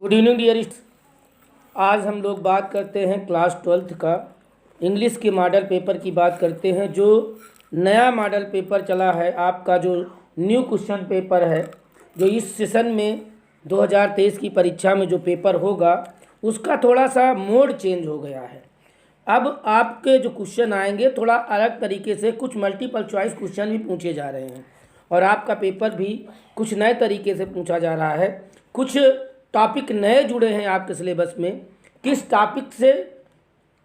Good evening डियरिस्ट। आज हम लोग बात करते हैं क्लास 12th का इंग्लिश के मॉडल पेपर की बात करते हैं। जो नया मॉडल पेपर चला है आपका, जो न्यू क्वेश्चन पेपर है, जो इस सेशन में 2023 की परीक्षा में जो पेपर होगा उसका थोड़ा सा मोड चेंज हो गया है। अब आपके जो क्वेश्चन आएंगे थोड़ा अलग तरीके से, कुछ मल्टीपल चॉइस क्वेश्चन भी पूछे जा रहे हैं और आपका पेपर भी कुछ नए तरीके से पूछा जा रहा है। कुछ टॉपिक नए जुड़े हैं आपके सिलेबस में, किस टॉपिक से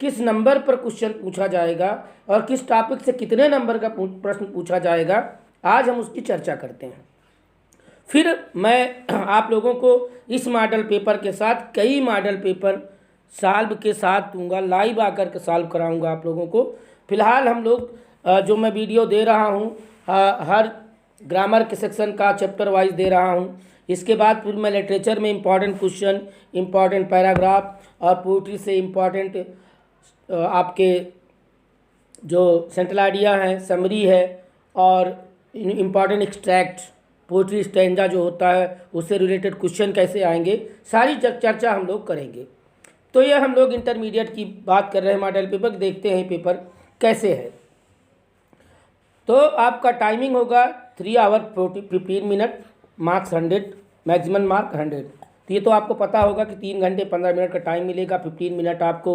किस नंबर पर क्वेश्चन पूछा जाएगा और किस टॉपिक से कितने नंबर का प्रश्न पूछा जाएगा, आज हम उसकी चर्चा करते हैं। फिर मैं आप लोगों को इस मॉडल पेपर के साथ कई मॉडल पेपर सॉल्व के साथ दूंगा, लाइव आकर के सॉल्व कराऊंगा आप लोगों को। फिलहाल हम लोग जो मैं वीडियो दे रहा हूँ हर ग्रामर के सेक्शन का चैप्टर वाइज दे रहा हूँ। इसके बाद फिर मैं लिटरेचर में इम्पॉर्टेंट क्वेश्चन, इम्पॉर्टेंट पैराग्राफ और पोइट्री से इम्पॉर्टेंट आपके जो सेंट्रल आइडिया है, समरी है और इम्पॉर्टेंट एक्सट्रैक्ट, पोइट्री स्टैंजा जो होता है उससे रिलेटेड क्वेश्चन कैसे आएंगे, सारी चर्चा हम लोग करेंगे। तो यह हम लोग इंटरमीडिएट की बात कर रहे हैं मॉडल पेपर, देखते हैं पेपर कैसे है। तो आपका टाइमिंग होगा 3 hour 15 minute, marks 100, maximum mark 100। तो ये तो आपको पता होगा कि 3 घंटे 15 मिनट का टाइम मिलेगा। 15 मिनट आपको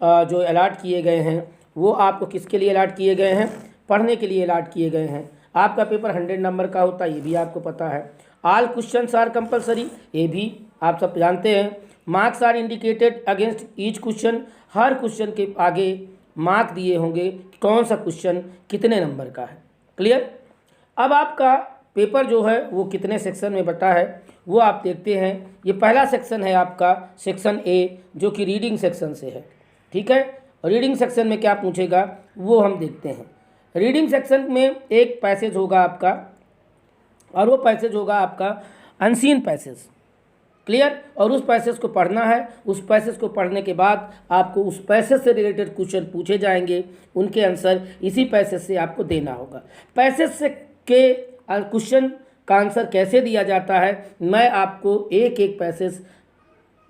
जो अलाट किए गए हैं वो आपको किसके लिए अलाट किए गए हैं, पढ़ने के लिए अलाट किए गए हैं। आपका पेपर 100 नंबर का होता है, ये भी आपको पता है। ऑल क्वेश्चंस आर कंपलसरी, ये भी आप सब जानते हैं। Marks are indicated against each question, हर क्वेश्चन के आगे मार्क दिए होंगे कि कौन सा क्वेश्चन कितने नंबर का है। क्लियर। अब आपका पेपर जो है वो कितने सेक्शन में बटा है वो आप देखते हैं। ये पहला सेक्शन है आपका सेक्शन ए, जो कि रीडिंग सेक्शन से है। ठीक है, रीडिंग सेक्शन में क्या पूछेगा वो हम देखते हैं। रीडिंग सेक्शन में एक पैसेज होगा आपका और वो पैसेज होगा आपका अनसीन पैसेज। क्लियर। और उस पैसेज को पढ़ना है। उस पैसेज को पढ़ने के बाद आपको उस पैसेज से रिलेटेड क्वेश्चन पूछे जाएंगे, उनके आंसर इसी पैसेज से आपको देना होगा। पैसेज से के क्वेश्चन का आंसर कैसे दिया जाता है, मैं आपको एक एक पैसेज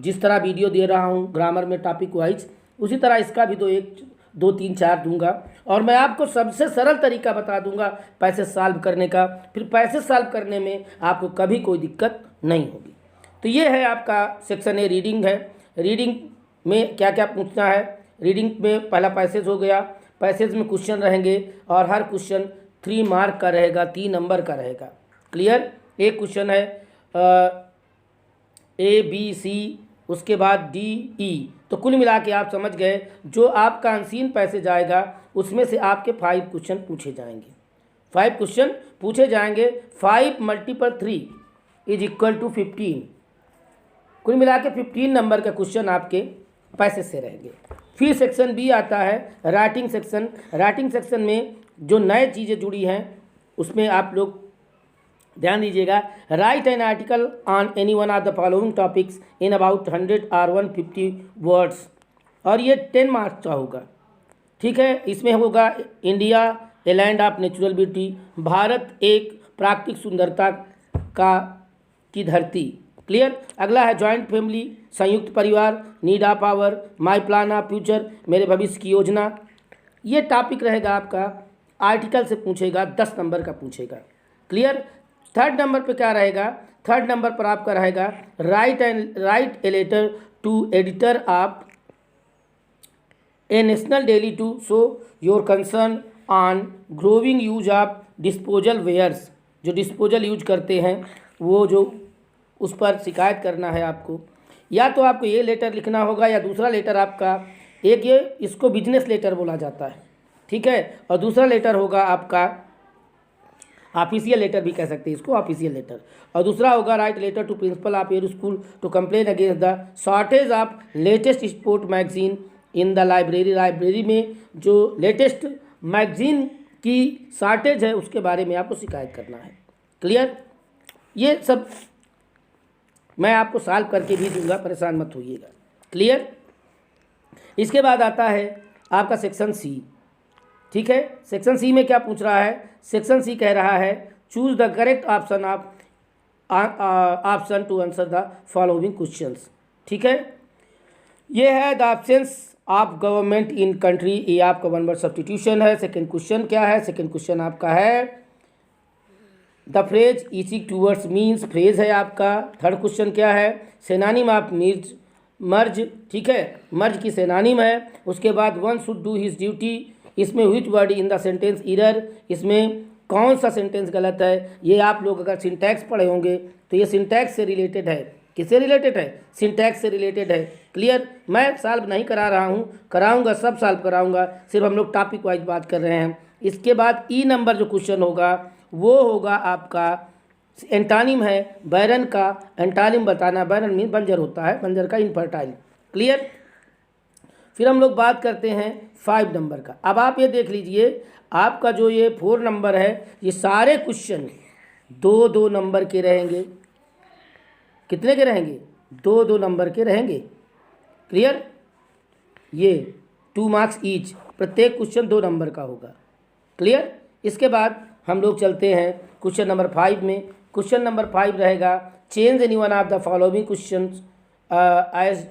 जिस तरह वीडियो दे रहा हूँ ग्रामर में टॉपिक वाइज, उसी तरह इसका भी 2 3 4 दूंगा और मैं आपको सबसे सरल तरीका बता दूंगा पैसेज सॉल्व करने का। फिर पैसेज सॉल्व करने में आपको कभी कोई दिक्कत नहीं होगी। तो ये है आपका सेक्शन ए, रीडिंग है। रीडिंग में क्या क्या पूछना है, रीडिंग में पहला पैसेज हो गया। पैसेज में क्वेश्चन रहेंगे और हर क्वेश्चन 3 मार्क का रहेगा, 3 नंबर का रहेगा। क्लियर। एक क्वेश्चन है ए बी सी, उसके बाद डी ई। तो कुल मिला के आप समझ गए, जो आपका अनसीन पैसेज आएगा उसमें से आपके 5 क्वेश्चन पूछे जाएंगे। 5 क्वेश्चन पूछे जाएंगे। 5 × 3 = 15। कुल मिला के 15 नंबर का क्वेश्चन आपके पैसेज से रहेंगे। फिर सेक्शन बी आता है राइटिंग सेक्शन। राइटिंग सेक्शन में जो नए चीज़ें जुड़ी हैं उसमें आप लोग ध्यान दीजिएगा। Right an article on any one of the following topics in about 100 और 150 वर्ड्स, और ये 10 मार्क्स का होगा। ठीक है। इसमें होगा India a land of natural beauty, Bharat एक प्राकृतिक सुंदरता की धरती। क्लियर। अगला है जॉइंट फैमिली, संयुक्त परिवार, need of hour, my plan of future, मेरे भविष्य की योजना। ये टॉपिक रहेगा आपका, आर्टिकल से पूछेगा, 10 नंबर का पूछेगा। क्लियर। 3rd नंबर पे क्या रहेगा, 3rd नंबर पर आपका रहेगा write a letter to editor of a national daily to show your concern on growing use of disposal wares. जो डिस्पोजल यूज करते हैं वो जो उस पर शिकायत करना है आपको। या तो आपको ये लेटर लिखना होगा या दूसरा लेटर आपका, एक ये इसको बिजनेस लेटर बोला जाता है। ठीक है। और दूसरा लेटर होगा आपका ऑफिशियल लेटर भी कह सकते हैं इसको, ऑफिशियल लेटर। और दूसरा होगा write letter to principal of your school to complain against the shortage of latest sport magazine in the library. Library में जो लेटेस्ट मैगजीन की शॉर्टेज है उसके बारे में आपको शिकायत करना है। क्लियर। ये सब मैं आपको सॉल्व करके भी दूंगा, परेशान मत होइएगा। क्लियर। इसके बाद आता है आपका सेक्शन सी। ठीक है। सेक्शन सी में क्या पूछ रहा है, सेक्शन सी कह रहा है choose the correct option of option to answer the following questions. ठीक है, ये है the options of government in country, ये आपका वन वर्ड सब्स्टिट्यूशन है। सेकंड क्वेश्चन क्या है? सेकंड क्वेश्चन आपका है the phrase itching towards means, phrase है आपका। थर्ड क्वेश्चन क्या है? सेनानिम ऑफ मर्ज, ठीक है, मर्ज की सेनानिम है। उसके बाद one should do his duty, इसमें which word in the sentence error, इसमें कौन सा सेंटेंस गलत है। ये आप लोग अगर सिंटैक्स पढ़े होंगे तो ये सिंटैक्स से रिलेटेड है। किससे रिलेटेड है? सिंटैक्स से रिलेटेड है। क्लियर? मैं सॉल्व नहीं करा रहा हूँ, कराऊंगा, सब सॉल्व कराऊंगा, सिर्फ हम लोग टॉपिक वाइज बात कर रहे हैं। इसके बाद ई नंबर जो क्वेश्चन होगा वो होगा आपका एंटानिम है बैरन का। एंटानिम बताना, बैरन मीन बंजर होता है, बंजर का इनफर्टाइल। क्लियर? फिर हम लोग बात करते हैं 5 नंबर का। अब आप ये देख लीजिए, आपका जो ये 4 नंबर है, ये सारे क्वेश्चन 2-2 नंबर के रहेंगे। कितने के रहेंगे? 2-2 नंबर के रहेंगे। क्लियर? ये 2 मार्क्स ईच, प्रत्येक क्वेश्चन 2 नंबर का होगा। क्लियर? इसके बाद हम लोग चलते हैं क्वेश्चन नंबर 5 में। क्वेश्चन नंबर 5 रहेगा change any one of the following question as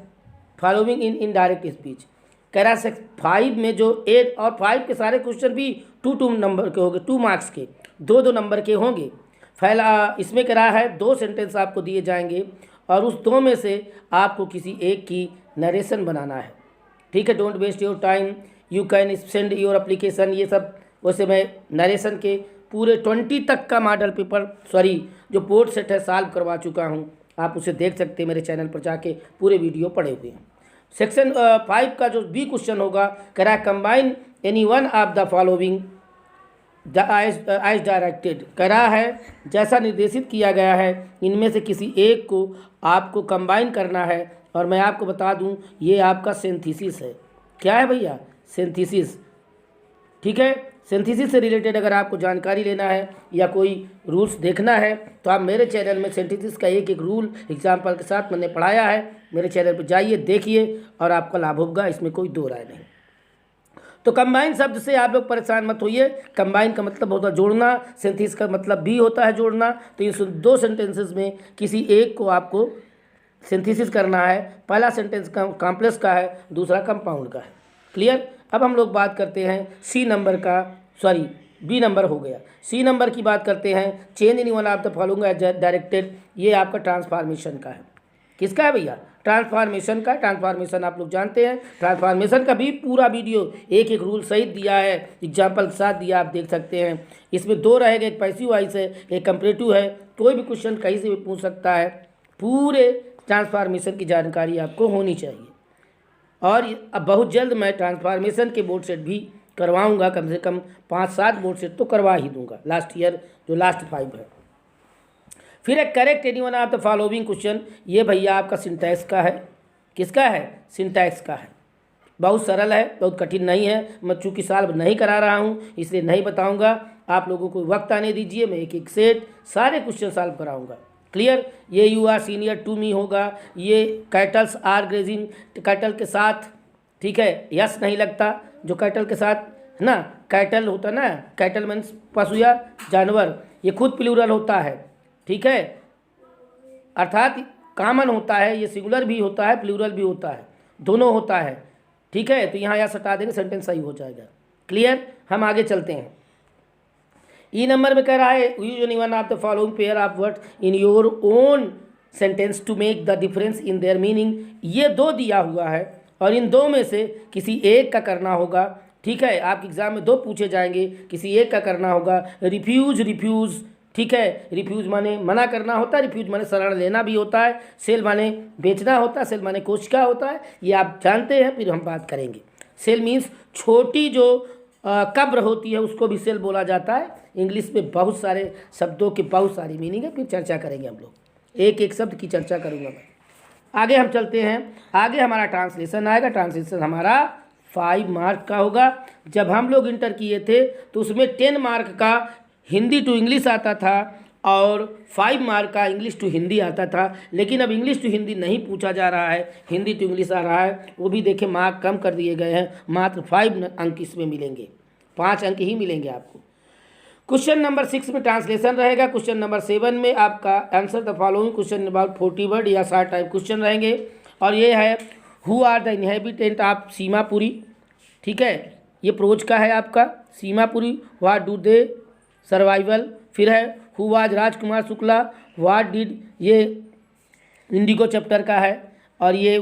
following in indirect speech. कह रहा है 5 में जो 8 और 5 के सारे क्वेश्चन भी 2-2 नंबर के होंगे, 2 मार्क्स के, 2-2 नंबर के होंगे। पहला इसमें कह रहा है 2 सेंटेंस आपको दिए जाएंगे और उस 2 में से आपको किसी एक की नरेशन बनाना है। ठीक है, don't waste your time, you can send your application. ये सब वैसे मैं नरेशन के पूरे 20 तक का मॉडल पेपर, सॉरी जो बोर्ड सेट है, सॉल्व करवा चुका हूँ। आप उसे देख सकते हैं मेरे चैनल पर जाके, पूरे वीडियो पड़े हुए हैं। सेक्शन 5 का जो बी क्वेश्चन होगा, कह रहा है combine any one of the following the as directed. कह रहा है जैसा निर्देशित किया गया है इनमें से किसी एक को आपको कंबाइन करना है। और मैं आपको बता दूं ये आपका सिंथेसिस है। क्या है भैया? सिंथेसिस। ठीक है, सिंथेसिस से रिलेटेड अगर आपको जानकारी लेना है या कोई रूल्स देखना है तो आप मेरे चैनल में सिंथेसिस का एक रूल एग्जाम्पल के साथ मैंने पढ़ाया है। मेरे चैनल पर जाइए, देखिए और आपका लाभ होगा, इसमें कोई दो राय नहीं। तो कंबाइन शब्द से आप लोग परेशान मत होइए। कंबाइन का मतलब होता है जोड़ना, सिंथेसिस का मतलब भी होता है जोड़ना। तो इस 2 सेंटेंसेस में किसी एक को आपको सिंथेसिस करना है। पहला सेंटेंस कॉम्प्लेक्स का है, दूसरा कंपाउंड का है। क्लियर? अब हम लोग बात करते हैं सी नंबर का, सॉरी बी नंबर हो गया। सी नंबर की बात करते हैं change any one of the following as directed. ये आपका ट्रांसफॉर्मेशन का है। किसका है भैया? ट्रांसफॉर्मेशन का। ट्रांसफॉर्मेशन आप लोग जानते हैं, ट्रांसफॉर्मेशन का भी पूरा वीडियो एक एक रूल सहित दिया है, एग्जाम्पल के साथ दिया, आप देख सकते हैं। इसमें 2 रहेगा, एक पैसिव वॉइस है, एक कंपैरेटिव है। कोई भी क्वेश्चन कहीं से भी पूछ सकता है। पूरे ट्रांसफॉर्मेशन की जानकारी आपको होनी चाहिए। और अब बहुत जल्द मैं ट्रांसफॉर्मेशन के बोर्ड सेट भी करवाऊंगा, कम से कम 5-7 बोर्ड सेट तो करवा ही दूंगा लास्ट ईयर, जो लास्ट 5 है। फिर एक correct any one of the following question. ये भैया आपका सिंटैक्स का है। किसका है? सिंटैक्स का है। बहुत सरल है, बहुत कठिन नहीं है। मैं चूँकि सॉल्व नहीं करा रहा हूँ इसलिए नहीं बताऊँगा। आप लोगों को वक्त आने दीजिए, मैं एक एक सेट सारे क्वेश्चन सॉल्व कराऊँगा। क्लियर? ये you are senior to me होगा। ये कैटल्स आर ग्रेजिंग, कैटल के साथ, ठीक है, यस नहीं लगता जो कैटल के साथ है ना, कैटल होता है ना, कैटल मीन्स पशु या जानवर, ये खुद प्लूरल होता है। ठीक है, अर्थात कॉमन होता है, ये सिंगुलर भी होता है, प्लूरल भी होता है, दोनों होता है। ठीक है, तो यहाँ यस हटा देंगे, सेंटेंस सही हो जाएगा। क्लियर? हम आगे चलते हैं। ई नंबर में कह रहा है use any one of the following pair of words in your own sentence to make the difference in their meaning. ये 2 दिया हुआ है और इन 2 में से किसी एक का करना होगा। ठीक है, आपके एग्जाम में 2 पूछे जाएंगे, किसी एक का करना होगा। रिफ्यूज, रिफ्यूज़, ठीक है, रिफ्यूज माने मना करना होता है, रिफ्यूज माने शरण लेना भी होता है, सेल माने बेचना होता है, सेल माने कोशिका होता है, ये आप जानते हैं, फिर हम बात करेंगे। सेल मीन्स छोटी जो कब्र होती है उसको भी सेल बोला जाता है। इंग्लिश में बहुत सारे शब्दों के बहुत सारी मीनिंग है, फिर चर्चा करेंगे हम लोग, एक एक शब्द की चर्चा करूँगा मैं। आगे हम चलते हैं, आगे हमारा ट्रांसलेशन आएगा। ट्रांसलेशन हमारा 5 मार्क का होगा। जब हम लोग इंटर किए थे तो उसमें 10 मार्क का हिंदी टू इंग्लिश आता था और 5 मार्क का इंग्लिश टू हिंदी आता था। लेकिन अब इंग्लिश टू हिंदी नहीं पूछा जा रहा है, हिंदी टू इंग्लिश आ रहा है। वो भी देखें मार्क कम कर दिए गए हैं, मात्र 5 अंक इसमें मिलेंगे, 5 अंक ही मिलेंगे आपको। क्वेश्चन नंबर 6 में ट्रांसलेशन रहेगा। क्वेश्चन नंबर 7 में आपका answer the following question about 40 word या 60 टाइप क्वेश्चन रहेंगे। और ये है who are the inhabitant of Seemapuri, ठीक है, ये प्रोज का है आपका Seemapuri, what do they survival. फिर है who was Rajkumar Shukla, what did, ये इंडिगो चैप्टर का है। और ये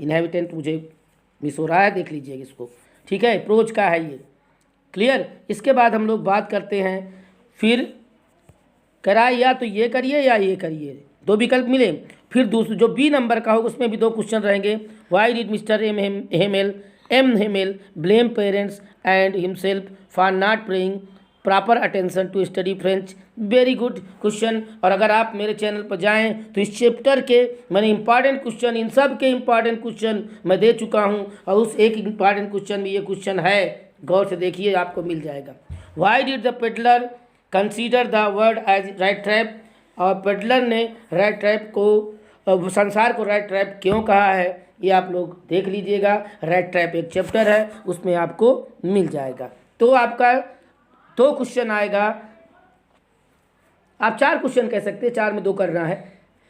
इनहेबिटेंट मुझे मिस हो रहा है, देख लीजिएगा इसको, ठीक है, प्रोज का है ये, क्लियर। इसके बाद हम लोग बात करते हैं, फिर कराए या तो ये करिए या ये करिए, दो विकल्प मिले। फिर दूसरा जो बी नंबर का होगा उसमें भी दो क्वेश्चन रहेंगे। Why did mister M Hamel blame parents and himself for not paying proper attention to study French. Very good question. और अगर आप मेरे चैनल पर जाएं तो इस चैप्टर के मैंने इंपॉर्टेंट क्वेश्चन, इन सब के इंपॉर्टेंट क्वेश्चन मैं दे चुका हूं, और उस एक इंपॉर्टेंट क्वेश्चन में ये क्वेश्चन है, गौर से देखिए आपको मिल जाएगा। Why did the peddler consider the word as rat trap, और पेडलर ने रैट ट्रैप को, संसार को रैट ट्रैप क्यों कहा है, ये आप लोग देख लीजिएगा। रैट ट्रैप एक चैप्टर है, उसमें आपको मिल जाएगा। तो आपका दो क्वेश्चन आएगा, आप 4 क्वेश्चन कह सकते हैं, 4 में 2 करना है,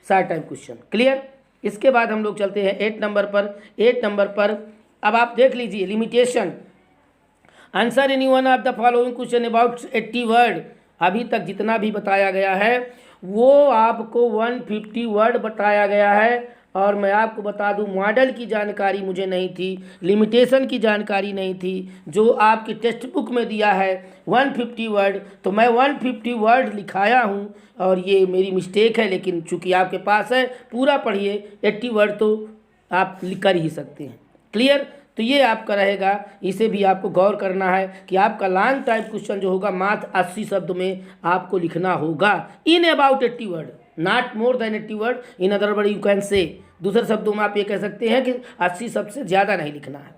60 टाइप क्वेश्चन, क्लियर। इसके बाद हम लोग चलते हैं 8 नंबर पर। 8 नंबर पर अब आप देख लीजिए limitation, answer any one of the following question about 80 word. अभी तक जितना भी बताया गया है वो आपको 150 वर्ड बताया गया है। और मैं आपको बता दूं, मॉडल की जानकारी मुझे नहीं थी, लिमिटेशन की जानकारी नहीं थी, जो आपकी टेक्स्ट बुक में दिया है 150 वर्ड, तो मैं 150 वर्ड लिखाया हूं, और ये मेरी मिस्टेक है। लेकिन चूंकि आपके पास है, पूरा पढ़िए, 80 वर्ड तो आप लिख कर ही सकते हैं, क्लियर। तो ये आपका रहेगा, इसे भी आपको गौर करना है कि आपका लॉन्ग टाइप क्वेश्चन जो होगा मात्र 80 शब्द में आपको लिखना होगा, इन about 80 word, not more than 80 word. In other word you can say, दूसरे शब्दों में आप ये कह सकते हैं कि 80 शब्द से ज़्यादा नहीं लिखना है।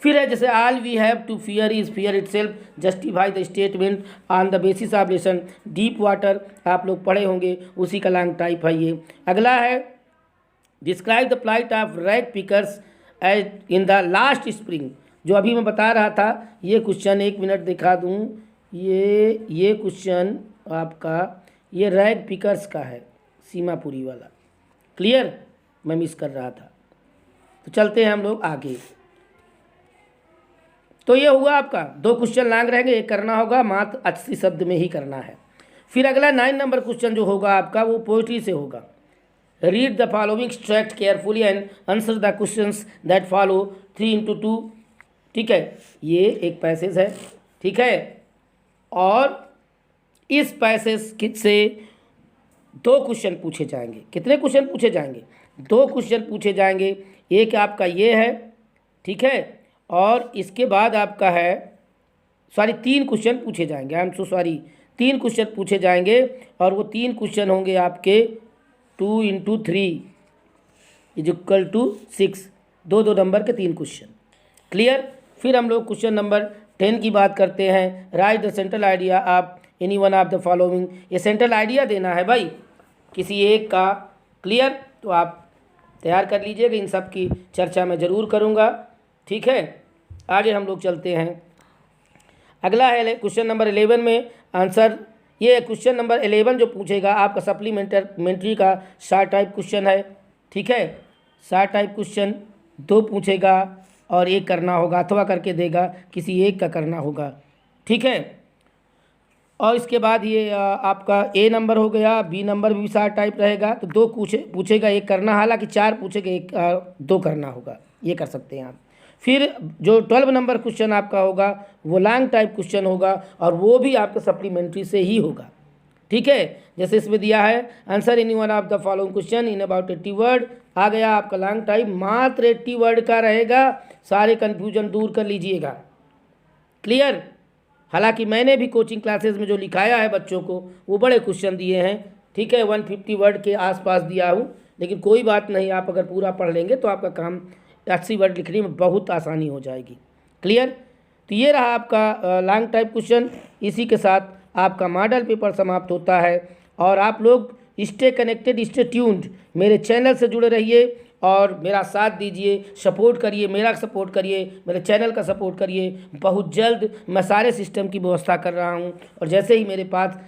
फिर है जैसे all we have to fear is fear itself, justify the statement on the basis of lesson. Deep water आप लोग पढ़े होंगे, उसी का लॉन्ग टाइप है ये। अगला है describe the plight of rag pickers as in the last spring, जो अभी मैं बता रहा था। ये क्वेश्चन 1 मिनट दिखा दूँ, ये क्वेश्चन आपका ये रैग पिकर्स का है, सीमापुरी वाला, क्लियर, मैं मिस कर रहा था। तो चलते हैं हम लोग आगे। तो ये हुआ आपका 2 क्वेश्चन लॉन्ग रहेंगे, एक करना होगा, मात्र 80 शब्द में ही करना है। फिर अगला 9 नंबर क्वेश्चन जो होगा आपका वो पोइट्री से होगा। Read the following extract carefully and answer the questions that follow 3x2, ठीक है, ये एक पैसेज है, ठीक है। और इस पैसेज से 2 क्वेश्चन पूछे जाएंगे। कितने क्वेश्चन पूछे जाएंगे? 2 क्वेश्चन पूछे जाएंगे। एक आपका ये है, ठीक है, और इसके बाद आपका है, 3 क्वेश्चन पूछे जाएंगे, I am so sorry, 3 question पूछे जाएंगे। और वो 3 क्वेश्चन होंगे आपके 2 × 3 = 6, 2 नंबर के 3 क्वेश्चन, क्लियर। फिर हम लोग क्वेश्चन नंबर 10 की बात करते हैं। Right the central idea of any one of the following, ये सेंट्रल आइडिया देना है भाई किसी एक का, क्लियर। तो आप तैयार कर लीजिएगा, इन सब की चर्चा मैं ज़रूर करूँगा, ठीक है। आगे हम लोग चलते हैं। अगला है क्वेश्चन नंबर 11 में आंसर, ये क्वेश्चन नंबर 11 जो पूछेगा आपका सप्लीमेंट्री का 60 टाइप क्वेश्चन है, ठीक है। 60 टाइप क्वेश्चन 2 पूछेगा और 1 करना होगा, अथवा करके देगा, किसी एक का करना होगा, ठीक है। और इसके बाद ये आपका ए नंबर हो गया, बी नंबर भी 60 टाइप रहेगा। तो 2 पूछेगा, 1 करना, हालांकि 4 पूछेगा, 2 करना होगा, ये कर सकते हैं आप। फिर जो 12 नंबर क्वेश्चन आपका होगा वो लॉन्ग टाइप क्वेश्चन होगा, और वो भी आपका सप्लीमेंट्री से ही होगा, ठीक है। जैसे इसमें दिया है answer any one of the following question in about 80 word, आ गया आपका लॉन्ग टाइप, मात्र 80 वर्ड का रहेगा। सारे कन्फ्यूजन दूर कर लीजिएगा, क्लियर। हालांकि मैंने भी कोचिंग क्लासेस में जो लिखाया है बच्चों को वो बड़े क्वेश्चन दिए हैं, ठीक है, 150 वर्ड के आसपास दिया हूँ, लेकिन कोई बात नहीं, आप अगर पूरा पढ़ लेंगे तो आपका काम 80 वर्ड लिखने में बहुत आसानी हो जाएगी, क्लियर। तो ये रहा आपका लॉन्ग टाइप क्वेश्चन। इसी के साथ आपका मॉडल पेपर समाप्त होता है। और आप लोग स्टे कनेक्टेड, स्टे ट्यून्ड, मेरे चैनल से जुड़े रहिए और मेरा साथ दीजिए, सपोर्ट करिए, मेरा सपोर्ट करिए, मेरे चैनल का सपोर्ट करिए। बहुत जल्द मैं सारे सिस्टम की व्यवस्था कर रहा हूँ, और जैसे ही मेरे पास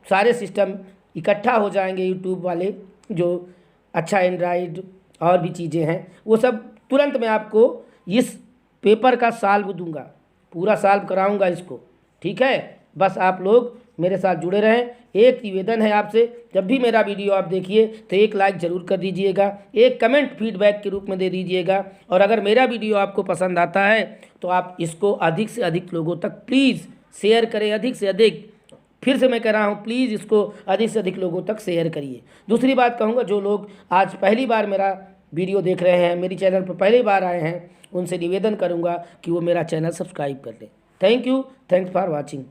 सारे सिस्टम इकट्ठा हो जाएंगे, यूट्यूब वाले जो अच्छा एंड्रॉइड और भी चीज़ें हैं, वो सब तुरंत मैं आपको इस पेपर का सॉल्व दूंगा, पूरा सॉल्व कराऊंगा इसको। ठीक है, बस आप लोग मेरे साथ जुड़े रहें। एक निवेदन है आपसे, जब भी मेरा वीडियो आप देखिए तो एक लाइक ज़रूर कर दीजिएगा, एक कमेंट फीडबैक के रूप में दे दीजिएगा, और अगर मेरा वीडियो आपको पसंद आता है तो आप इसको अधिक से अधिक लोगों तक प्लीज़ शेयर करें, अधिक से अधिक। फिर से मैं कह रहा हूँ, प्लीज़ इसको अधिक से अधिक लोगों तक शेयर करिए। दूसरी बात कहूँगा, जो लोग आज पहली बार मेरा वीडियो देख रहे हैं, मेरी चैनल पर पहली बार आए हैं, उनसे निवेदन करूँगा कि वो मेरा चैनल सब्सक्राइब कर लें। Thank you, thanks for watching.